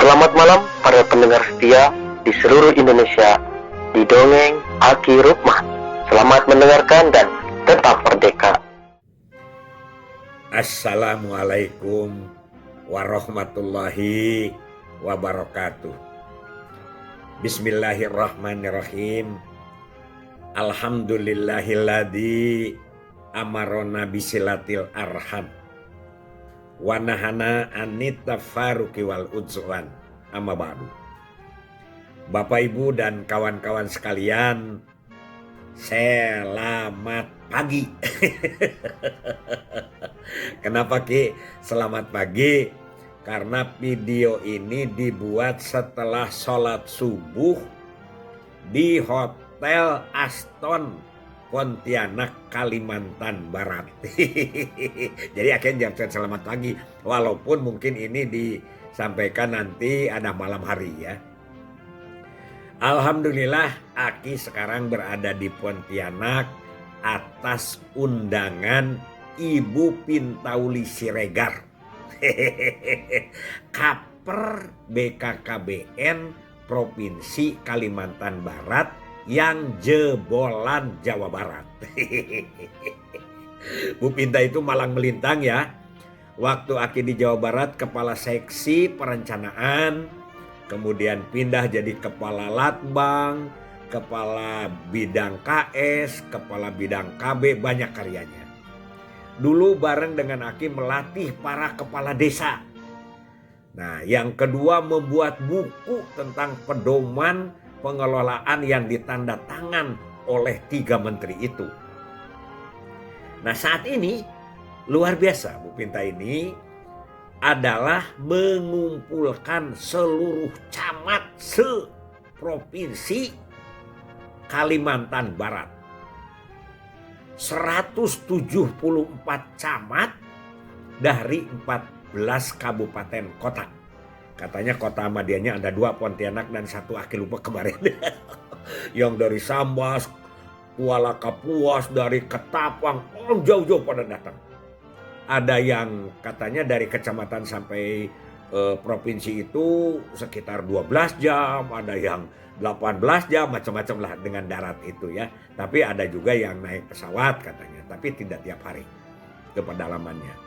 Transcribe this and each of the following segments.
Selamat malam para pendengar setia di seluruh Indonesia di Dongeng Aki Rukman. Selamat mendengarkan dan tetap merdeka. Assalamualaikum warahmatullahi wabarakatuh. Bismillahirrahmanirrahim. Alhamdulillahilladzi amarona bisilatil arham wa nahana anit tafaruqi wal udzwan. Amma ba'du. Bapak Ibu dan kawan-kawan sekalian, selamat pagi. Kenapa Ki selamat pagi? Karena video ini dibuat setelah sholat subuh di Hotel Aston Pontianak, Kalimantan Barat. Jadi akhirnya jam selamat pagi, walaupun mungkin ini disampaikan nanti ada malam hari ya. Alhamdulillah Aki sekarang berada di Pontianak atas undangan Ibu Pintauli Siregar, Kaper BKKBN Provinsi Kalimantan Barat yang jebolan Jawa Barat. Bu Pinta itu malang melintang ya. Waktu Aki di Jawa Barat kepala seksi perencanaan, kemudian pindah jadi kepala Latbang, kepala bidang KS, kepala bidang KB, banyak karyanya. Dulu bareng dengan Aki melatih para kepala desa. Nah, yang kedua membuat buku tentang pedoman pengelolaan yang ditanda tangan oleh 3 menteri itu. Nah, saat ini luar biasa Bu Pinta ini adalah mengumpulkan seluruh camat se-provinsi Kalimantan Barat. 174 camat dari 14 kabupaten kota. Katanya kota Ahmadiyahnya ada 2, Pontianak dan 1 Aki lupa kemarin. Yang dari Sambas, Kuala Kapuas, dari Ketapang, jauh-jauh pada datang. Ada yang katanya dari kecamatan sampai provinsi itu sekitar 12 jam, ada yang 18 jam, macam-macam lah dengan darat itu ya. Tapi ada juga yang naik pesawat katanya, tapi tidak tiap hari ke pedalamannya.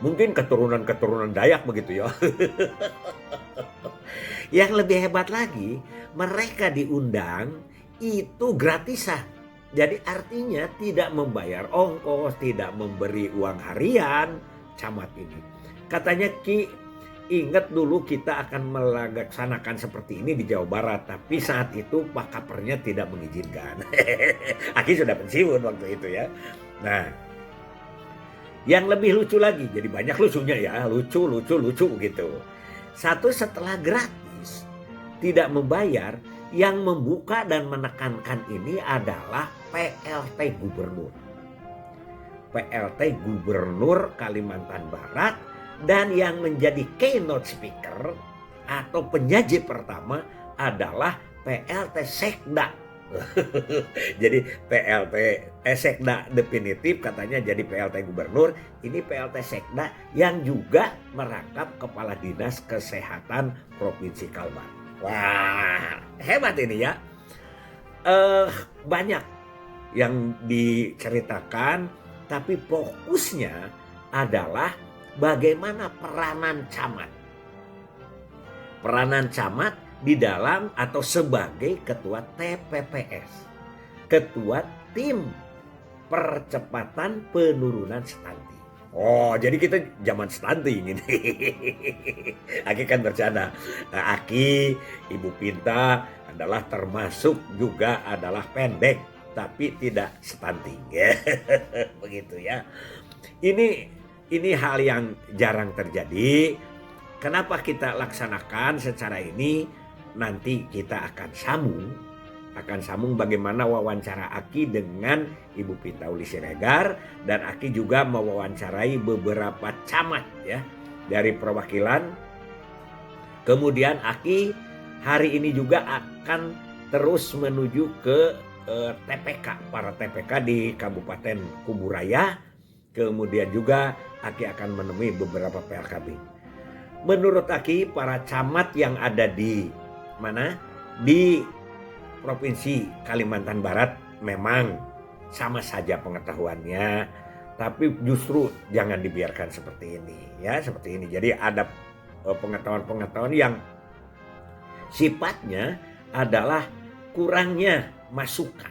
Mungkin keturunan-keturunan Dayak begitu ya. Yang lebih hebat lagi, mereka diundang itu gratisan. Jadi artinya tidak membayar ongkos, tidak memberi uang harian camat ini. Katanya Ki, ingat dulu kita akan melaksanakan seperti ini di Jawa Barat, tapi saat itu Pak Kapernya tidak mengizinkan. Aki sudah pensiun waktu itu ya. Nah, yang lebih lucu lagi, jadi banyak lucunya ya, lucu gitu. Satu, setelah gratis, tidak membayar, yang membuka dan menekankan ini adalah PLT Gubernur. PLT Gubernur Kalimantan Barat, dan yang menjadi keynote speaker atau penyaji pertama adalah PLT Sekda. Jadi PLT Sekda definitif katanya jadi PLT Gubernur, ini PLT Sekda yang juga merangkap Kepala Dinas Kesehatan Provinsi Kalbar. Wah, hebat ini ya. Banyak yang diceritakan, tapi fokusnya adalah bagaimana peranan camat. Peranan camat di dalam atau sebagai ketua TPPS, ketua tim percepatan penurunan stunting. Oh, jadi kita zaman stunting ini. Aki kan bercanda. Aki, Ibu Pinta adalah termasuk juga adalah pendek, tapi tidak stunting. Begitu ya. Ini hal yang jarang terjadi. Kenapa kita laksanakan secara ini? Nanti kita akan sambung bagaimana wawancara Aki dengan Ibu Pintauli Siregar, dan Aki juga mewawancarai beberapa camat ya dari perwakilan. Kemudian Aki hari ini juga akan terus menuju ke TPK, para TPK di Kabupaten Kuburaya. Kemudian juga Aki akan menemui beberapa PLKB. menurut Aki para camat yang ada di mana? Di Provinsi Kalimantan Barat memang sama saja pengetahuannya, tapi justru jangan dibiarkan seperti ini ya, seperti ini. Jadi ada pengetahuan-pengetahuan yang sifatnya adalah kurangnya masukan.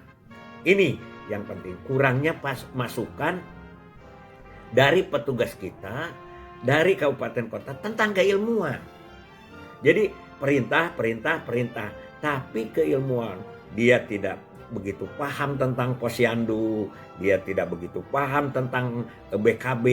Ini yang penting, kurangnya masukan dari petugas kita, dari kabupaten kota tentang keilmuan. Jadi perintah, tapi keilmuan. Dia tidak begitu paham tentang posyandu, dia tidak begitu paham tentang BKB,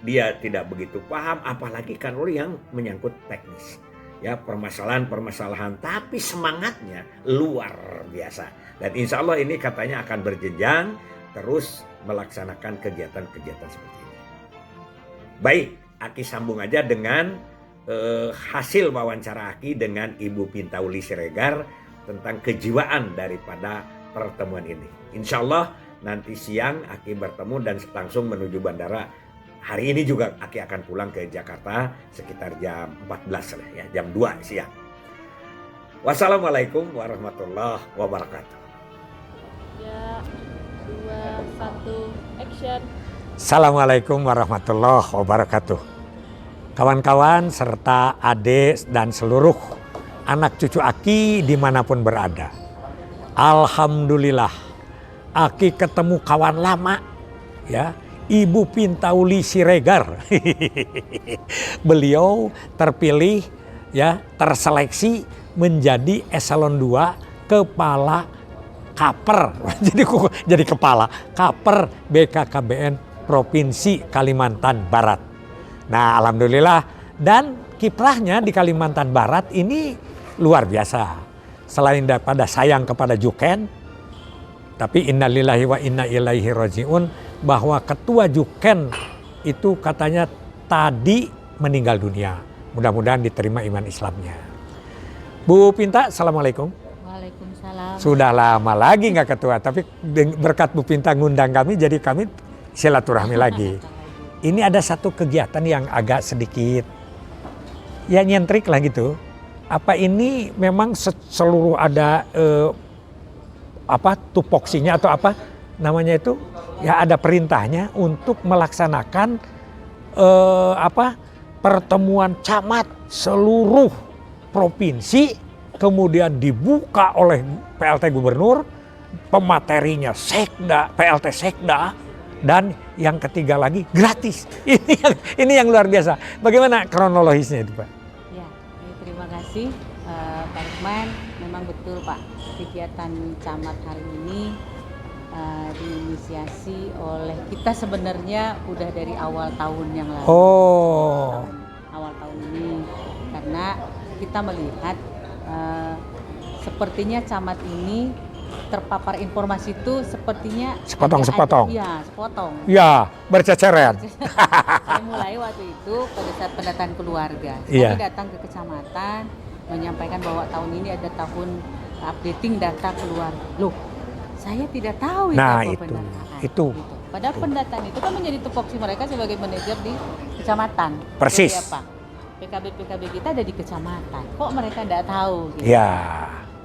dia tidak begitu paham apalagi kalau yang menyangkut teknis. Ya, permasalahan-permasalahan, tapi semangatnya luar biasa. Dan insya Allah ini katanya akan berjenjang terus melaksanakan kegiatan-kegiatan seperti ini. Baik, Aki sambung aja dengan hasil wawancara Aki dengan Ibu Pintauli Siregar tentang kejiwaan daripada pertemuan ini. Insya Allah nanti siang Aki bertemu dan langsung menuju bandara. Hari ini juga Aki akan pulang ke Jakarta sekitar jam 14 lah ya, jam 2 siang. Wassalamualaikum warahmatullahi wabarakatuh. Ya, 2, 1, action. Assalamualaikum warahmatullahi wabarakatuh. Kawan-kawan serta adik dan seluruh anak cucu Aki dimanapun berada. Alhamdulillah Aki ketemu kawan lama ya, Ibu Pintauli Siregar. Beliau terpilih ya, terseleksi menjadi eselon 2 kepala Kaper. jadi kepala Kaper BKKBN Provinsi Kalimantan Barat. Nah, alhamdulillah, dan kiprahnya di Kalimantan Barat ini luar biasa. Selain daripada sayang kepada Juken, tapi innalillahi wa inna ilaihi rajiun, bahwa ketua Juken itu katanya tadi meninggal dunia. Mudah-mudahan diterima iman Islamnya. Bu Pinta, assalamualaikum. Waalaikumsalam. Sudah lama lagi nggak ketua, tapi berkat Bu Pinta ngundang kami, jadi kami silaturahmi lagi. Ini ada satu kegiatan yang agak sedikit ya nyentrik lah gitu. Apa ini memang seluruh ada tupoksinya atau apa namanya itu? Ya ada perintahnya untuk melaksanakan pertemuan camat seluruh provinsi, kemudian dibuka oleh PLT Gubernur, pematerinya Sekda, PLT Sekda. Dan yang ketiga lagi gratis. Ini yang luar biasa. Bagaimana kronologisnya itu, Pak? Ya, terima kasih Pak Lukman. Memang betul Pak, kegiatan camat hari ini diinisiasi oleh kita sebenarnya udah dari awal tahun yang lalu. Oh. Awal tahun ini, karena kita melihat sepertinya camat ini terpapar informasi itu sepertinya sepotong. Iya, sepotong. Ya, berceceran. Saya mulai waktu itu pada saat pendataan keluarga. Kami datang ke kecamatan menyampaikan bahwa tahun ini ada tahun updating data keluarga. Loh, saya tidak tahu pendataan. Itu. Padahal pendataan itu kan menjadi tupoksi mereka sebagai manajer di kecamatan. Persis. Jadi apa? PKB kita ada di kecamatan. Kok mereka tidak tahu? Gitu. Ya.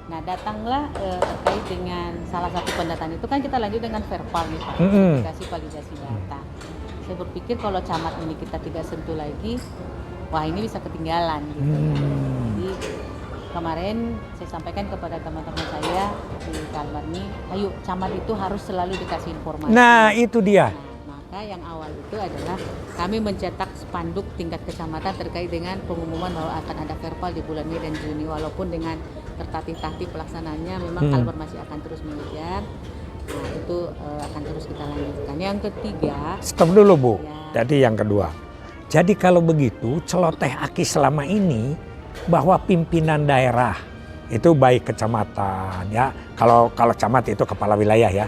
Nah, datanglah terkait dengan salah satu pendataan itu kan kita lanjut dengan verbal nih Pak, validasi data. Saya berpikir kalau camat ini kita tidak sentuh lagi, wah ini bisa ketinggalan gitu. Jadi kemarin saya sampaikan kepada teman-teman saya di Kalbar nih, ayo camat itu harus selalu dikasih informasi. Nah, itu dia. Nah, maka yang awal itu adalah kami mencetak spanduk tingkat kecamatan terkait dengan pengumuman bahwa akan ada verbal di bulan Mei dan Juni, walaupun dengan tertatih-tatih pelaksanaannya memang Kalbar masih akan terus mengejar. Nah, itu akan terus kita lanjutkan. Yang ketiga, stop dulu Bu. Ya. Jadi yang kedua. Jadi kalau begitu celoteh Aki selama ini bahwa pimpinan daerah itu baik kecamatan ya. Kalau camat itu kepala wilayah ya.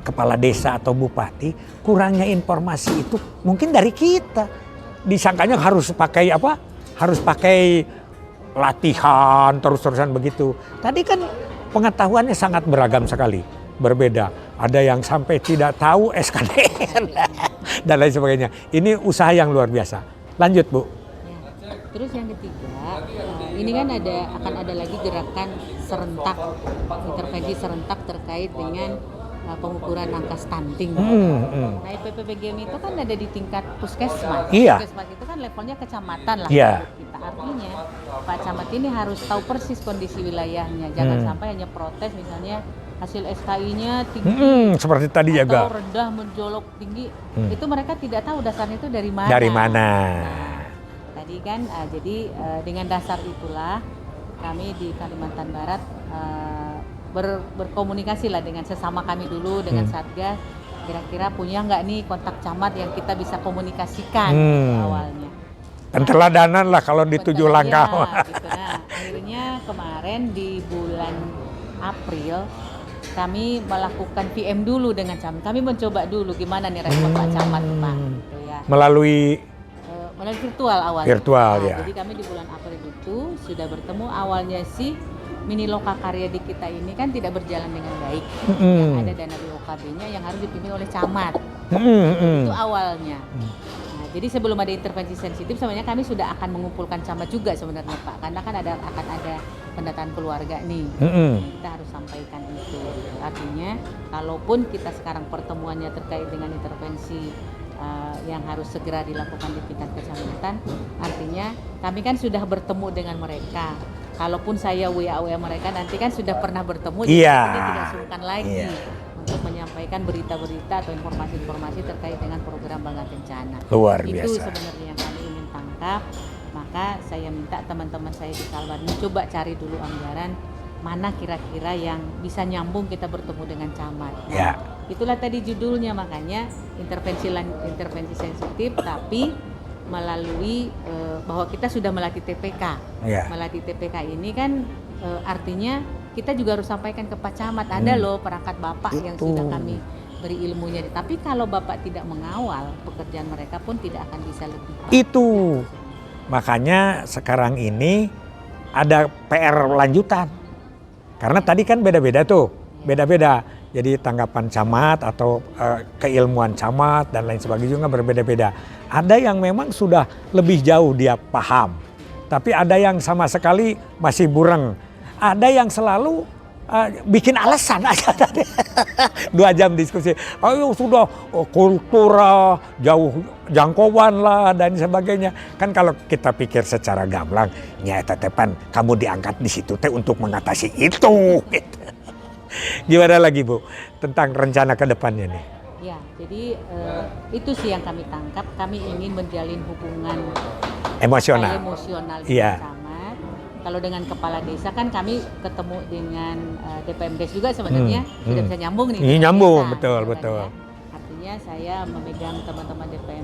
Kepala desa atau bupati, kurangnya informasi itu mungkin dari kita. Disangkanya harus pakai apa? Harus pakai latihan terus-terusan begitu. Tadi kan pengetahuannya sangat beragam sekali, berbeda. Ada yang sampai tidak tahu SKDN dan lain sebagainya. Ini usaha yang luar biasa. Lanjut Bu. ya. Terus yang ketiga, ini kan akan ada lagi gerakan serentak, intervensi serentak terkait dengan pengukuran angka stunting. Nah, PPPGM itu kan ada di tingkat puskesmas. Iya. Puskesmas itu kan levelnya kecamatan lah. Iya. Kita artinya Pak Camat ini harus tahu persis kondisi wilayahnya. Jangan sampai hanya protes misalnya hasil SKI-nya tinggi. Seperti tadi atau juga. rendah menjolok tinggi. Itu mereka tidak tahu dasarnya itu dari mana. Dari mana? Nah, tadi kan jadi dengan dasar itulah kami di Kalimantan Barat berkomunikasi lah dengan sesama kami dulu dengan Satgas, kira-kira punya nggak nih kontak camat yang kita bisa komunikasikan gitu awalnya. Penteladanan lah kalau di 7 langkah. Gitu. Nah, akhirnya kemarin di bulan April kami melakukan PM dulu dengan camat. Kami mencoba dulu gimana nih respon Pak Camat Pak gitu ya. Melalui Virtual awalnya. Virtual ya. Jadi kami di bulan April itu sudah bertemu. Awalnya sih mini loka karya di kita ini kan tidak berjalan dengan baik. Yang ada dana BOKB-nya yang harus dipimpin oleh camat. Itu awalnya. Nah, jadi sebelum ada intervensi sensitif sebenarnya kami sudah akan mengumpulkan camat juga sebenarnya Pak. Karena kan akan ada pendataan keluarga nih. Kita harus sampaikan itu. Artinya kalaupun kita sekarang pertemuannya terkait dengan intervensi yang harus segera dilakukan di tingkat kecamatan, artinya kami kan sudah bertemu dengan mereka. Kalaupun saya WA mereka nanti kan sudah pernah bertemu, jadi kita tidak sungkan lagi untuk menyampaikan berita-berita atau informasi-informasi terkait dengan program Bangga Kencana. Luar Itu biasa. sebenarnya yang kami ingin tangkap. Maka saya minta teman-teman saya di Kalbar ini coba cari dulu anggaran mana kira-kira yang bisa nyambung kita bertemu dengan camat. Nah, itulah tadi judulnya, makanya intervensi sensitif tapi melalui bahwa kita sudah melatih TPK. Melatih TPK ini kan artinya kita juga harus sampaikan ke Pak Camat, ada loh perangkat Bapak yang sudah kami beri ilmunya. Tapi kalau Bapak tidak mengawal, pekerjaan mereka pun tidak akan bisa lebih. Itu makanya sekarang ini ada PR lanjutan. Karena tadi kan beda-beda tuh, beda-beda. Jadi tanggapan camat atau keilmuan camat dan lain sebagainya juga berbeda-beda. Ada yang memang sudah lebih jauh dia paham, tapi ada yang sama sekali masih bureng. Ada yang selalu bikin alasan aja tadi. 2 jam diskusi. Ayo sudah kultura jauh jangkauan lah dan sebagainya. Kan kalau kita pikir secara gamblang, nyata tepan kamu diangkat di situ teh untuk mengatasi itu. Gimana lagi Bu tentang rencana ke depannya nih? Ya, jadi itu sih yang kami tangkap. Kami ingin menjalin hubungan emosional dengan camat. Kalau dengan kepala desa kan kami ketemu dengan DPMDes juga sebenarnya sudah bisa nyambung nih. Ini nyambung, desa, betul. Ya. Artinya saya memegang teman-teman DPM